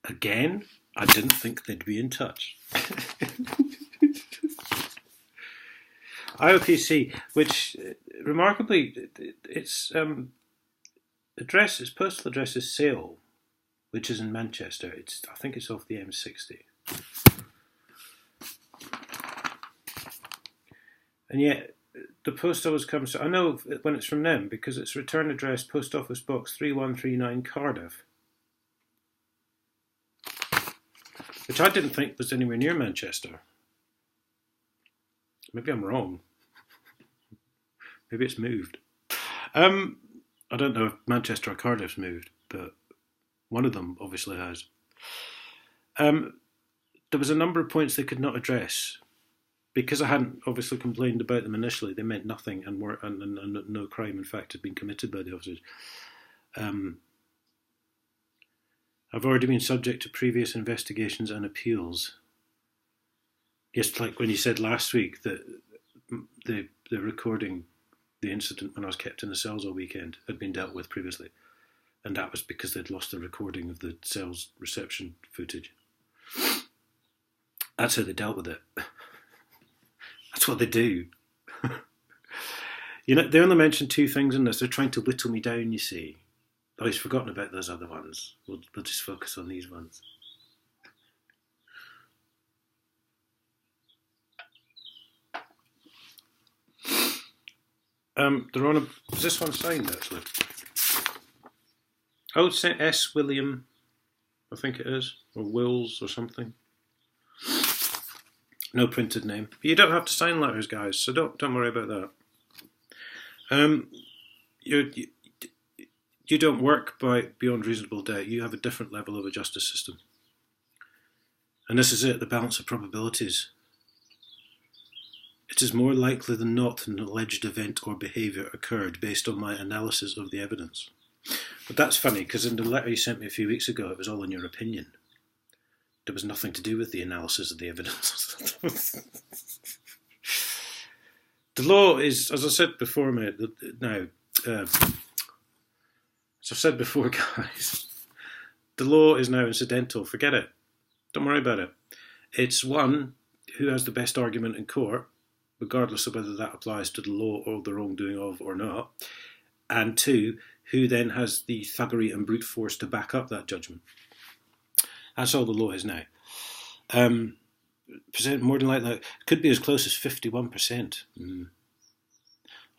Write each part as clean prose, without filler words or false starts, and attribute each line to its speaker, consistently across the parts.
Speaker 1: Again, I didn't think they'd be in touch. IOPC, which remarkably, its postal address is Sale, which is in Manchester. I think it's off the M60. And yet, the post always comes to, I know when it's from them, because it's return address, Post Office Box 3139, Cardiff. Which I didn't think was anywhere near Manchester. Maybe I'm wrong. Maybe it's moved. I don't know if Manchester or Cardiff's moved, but one of them obviously has. There was a number of points they could not address. Because I hadn't obviously complained about them initially, they meant nothing and no crime, in fact, had been committed by the officers. I've already been subject to previous investigations and appeals. Yes, like when you said last week that the recording, the incident when I was kept in the cells all weekend, had been dealt with previously. And that was because they'd lost the recording of the cells reception footage. That's how they dealt with it. That's what they do. You know, they only mentioned two things in this. They're trying to whittle me down, you see. Oh, he's forgotten about those other ones. We'll just focus on these ones. They're on a... Is this one signed, actually? Oh, it's S. William, I think it is. Or Wills or something. No printed name. But you don't have to sign letters, guys, so don't worry about that. You don't work by beyond reasonable doubt. You have a different level of a justice system. And this is it, the balance of probabilities. It is more likely than not that an alleged event or behaviour occurred based on my analysis of the evidence. But that's funny, because in the letter you sent me a few weeks ago, it was all in your opinion. There was nothing to do with the analysis of the evidence. The law is, as I said before, mate, as I've said before, guys, the law is now incidental. Forget it. Don't worry about it. It's one, who has the best argument in court, regardless of whether that applies to the law or the wrongdoing of or not. And two, who then has the thuggery and brute force to back up that judgment. That's all the law is now. Percent more than likely, it could be as close as 51%.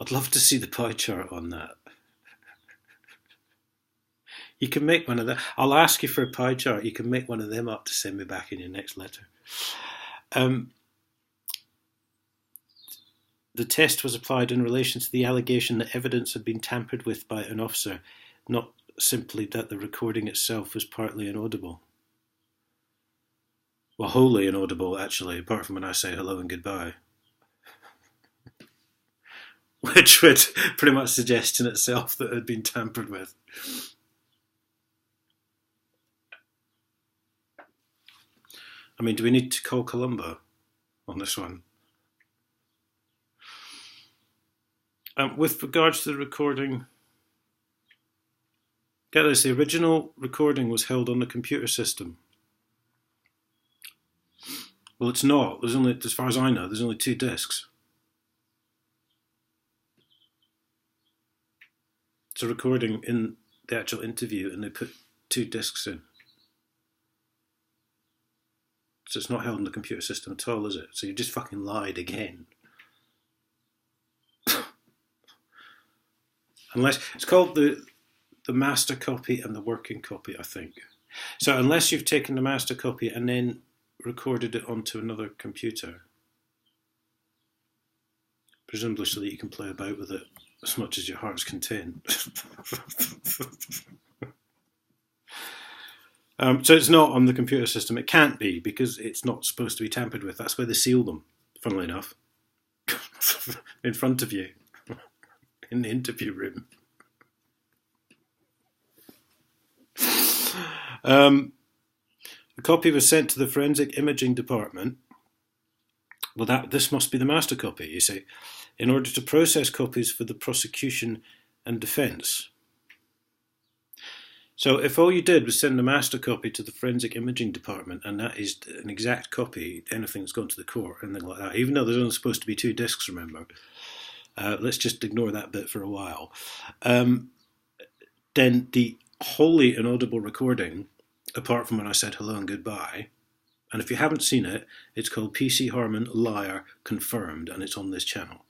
Speaker 1: I'd love to see the pie chart on that. You can make one of them. I'll ask you for a pie chart. You can make one of them up to send me back in your next letter. The test was applied in relation to the allegation that evidence had been tampered with by an officer, not simply that the recording itself was partly inaudible. Well, wholly inaudible, actually, apart from when I say hello and goodbye. Which would pretty much suggest in itself that it had been tampered with. I mean, do we need to call Columbo on this one? With regards to the recording, get this, the original recording was held on the computer system. Well, it's not. There's only, as far as I know, there's only 2 discs. It's a recording in the actual interview, and they put 2 discs in. So it's not held in the computer system at all, is it? So you just fucking lied again. Unless it's called the master copy and the working copy, I think. So unless you've taken the master copy and then recorded it onto another computer, presumably so that you can play about with it as much as your heart's content. So it's not on the computer system. It can't be, because it's not supposed to be tampered with. That's why they seal them, funnily enough, in front of you, in the interview room. The copy was sent to the forensic imaging department. Well, this must be the master copy, you see, in order to process copies for the prosecution and defence. So if all you did was send a master copy to the forensic imaging department, and that is an exact copy, anything's gone to the court, anything like that, even though there's only supposed to be 2 discs, remember, let's just ignore that bit for a while, then the wholly inaudible recording, apart from when I said hello and goodbye, and if you haven't seen it, it's called PC Harmon Liar Confirmed, and it's on this channel.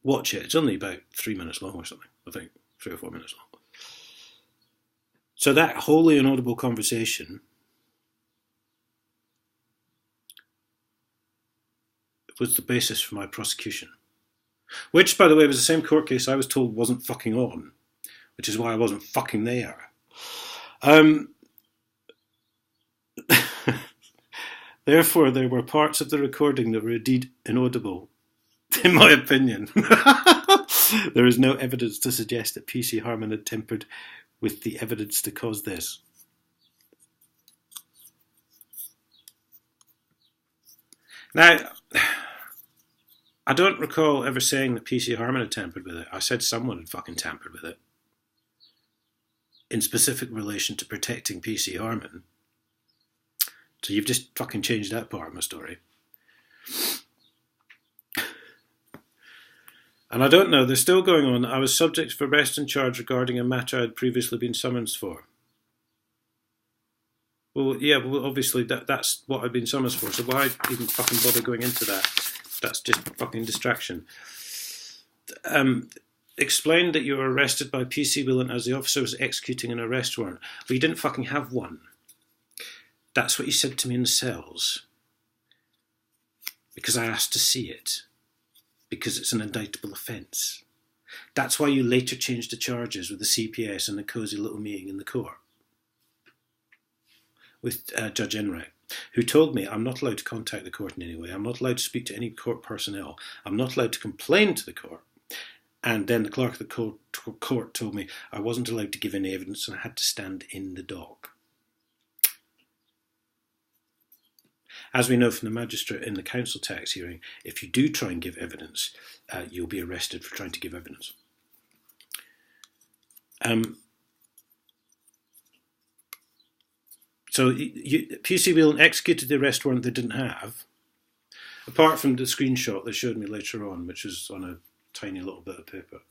Speaker 1: Watch it. It's only about 3 minutes long or something, I think. 3 or 4 minutes long. So that wholly inaudible conversation was the basis for my prosecution. Which, by the way, was the same court case I was told wasn't fucking on, which is why I wasn't fucking there. Therefore, there were parts of the recording that were indeed inaudible, in my opinion. There is no evidence to suggest that PC Harmon had tampered with the evidence to cause this. Now, I don't recall ever saying that PC Harmon had tampered with it. I said someone had fucking tampered with it. In specific relation to protecting PC Harmon. So you've just fucking changed that part of my story. And I don't know, they're still going on. I was subject for arrest and charge regarding a matter I had previously been summoned for. Well, yeah, well, obviously that's what I've been summoned for, so why even fucking bother going into that? That's just fucking distraction. Explained that you were arrested by PC Whelan as the officer was executing an arrest warrant. But you didn't fucking have one. That's what you said to me in the cells. Because I asked to see it. Because it's an indictable offence. That's why you later changed the charges with the CPS and a cosy little meeting in the court. With Judge Enright, who told me I'm not allowed to contact the court in any way. I'm not allowed to speak to any court personnel. I'm not allowed to complain to the court. And then the clerk of the court told me I wasn't allowed to give any evidence and I had to stand in the dock. As we know from the magistrate in the council tax hearing, if you do try and give evidence, you'll be arrested for trying to give evidence. So PC Whelan executed the arrest warrant they didn't have, apart from the screenshot they showed me later on, which was on a tiny little bit of paper,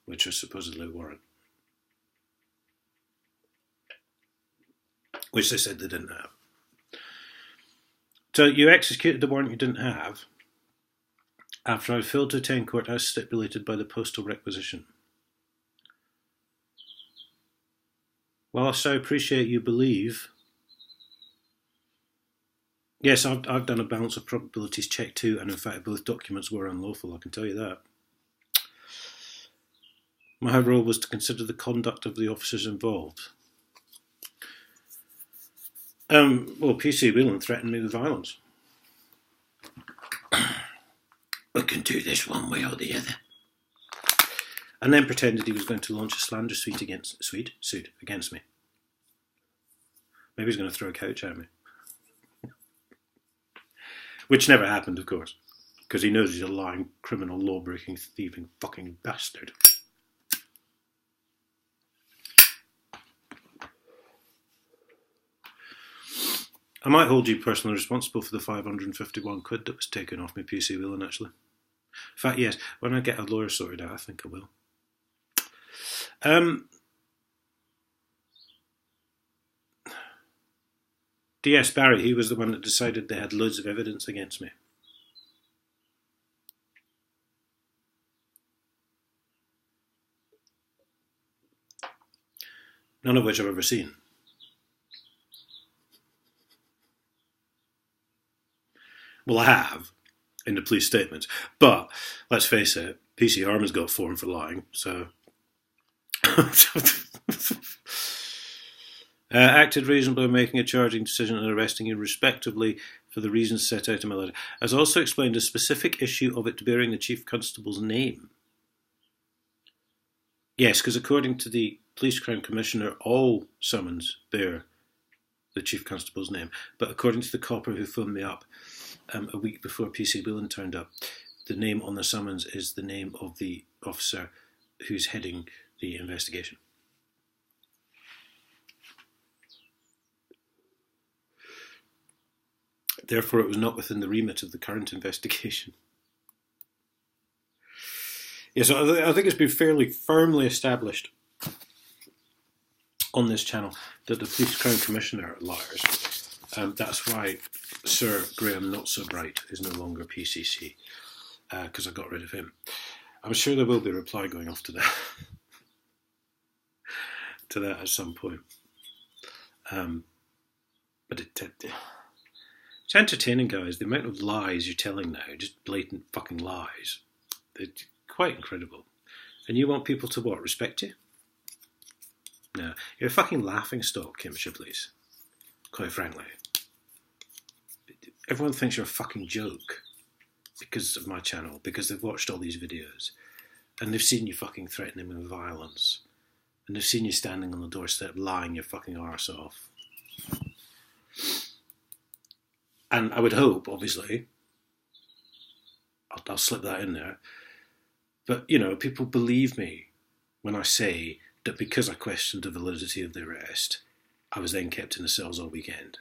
Speaker 1: which was supposedly a warrant, which they said they didn't have. So you executed the warrant you didn't have after I failed to attend court as stipulated by the postal requisition. Whilst I appreciate you believe... Yes, I've done a balance of probabilities check too, and in fact both documents were unlawful, I can tell you that. My role was to consider the conduct of the officers involved. Well, PC Whelan threatened me with violence. We can do this one way or the other. And then pretended he was going to launch a slander suit against me. Maybe he's going to throw a couch at me. Which never happened, of course, because he knows he's a lying, criminal, law-breaking, thieving fucking bastard. I might hold you personally responsible for the 551 quid that was taken off me, PC Whelan, actually. In fact, yes, when I get a lawyer sorted out, I think I will. DS Barry, he was the one that decided they had loads of evidence against me. None of which I've ever seen. Well, I have, in the police statements. But, let's face it, PC Harmon's got form for lying, so... acted reasonably in making a charging decision and arresting you respectively for the reasons set out in my letter. Has also explained a specific issue of it bearing the Chief Constable's name. Yes, because according to the Police Crime Commissioner, all summons bear the Chief Constable's name. But according to the copper who phoned me up a week before PC Whelan turned up, the name on the summons is the name of the officer who's heading the investigation. Therefore, it was not within the remit of the current investigation. Yeah, so I think it's been fairly firmly established on this channel that the Police Crown Commissioner are liars. That's why Sir Graham Not So Bright is no longer PCC, because I got rid of him. I'm sure there will be a reply going off to that to that at some point. But it's entertaining, guys. The amount of lies you're telling now, just blatant fucking lies, they're quite incredible. And you want people to what? Respect you? No, you're a fucking laughing stock, Cambridgeshire Police. Quite frankly, everyone thinks you're a fucking joke because of my channel, because they've watched all these videos, and they've seen you fucking threatening them with violence, and they've seen you standing on the doorstep lying your fucking arse off. And I would hope, obviously, I'll slip that in there, but, you know, people believe me when I say that because I questioned the validity of the arrest, I was then kept in the cells all weekend.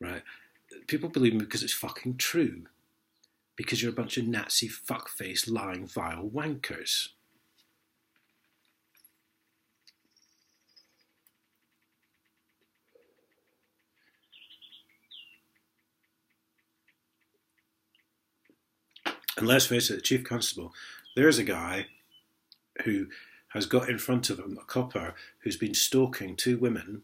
Speaker 1: Right? People believe me because it's fucking true. Because you're a bunch of Nazi fuckface lying vile wankers. And let's face it, the Chief Constable, there's a guy who has got in front of him a copper who's been stalking two women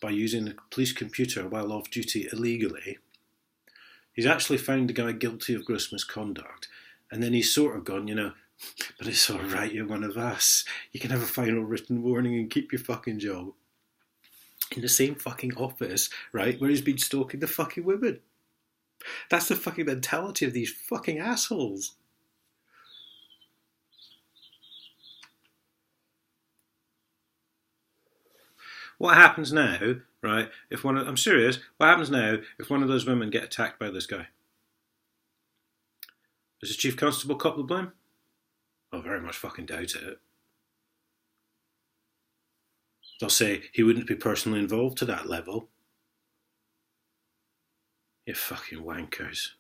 Speaker 1: by using the police computer while off duty illegally. He's actually found the guy guilty of gross misconduct, and then he's sort of gone, you know, but it's all right, you're one of us. You can have a final written warning and keep your fucking job. In the same fucking office, right, where he's been stalking the fucking women. That's the fucking mentality of these fucking assholes. What happens now, right, if I'm serious, what happens now if one of those women get attacked by this guy? Does the Chief Constable cop the blame? I very much fucking doubt it. They'll say he wouldn't be personally involved to that level. You fucking wankers.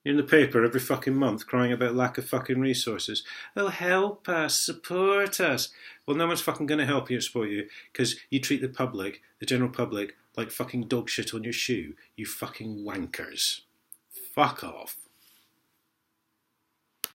Speaker 1: You're in the paper every fucking month crying about lack of fucking resources. Oh, help us, support us. Well, no one's fucking going to help you or support you because you treat the public, the general public, like fucking dog shit on your shoe. You fucking wankers. Fuck off.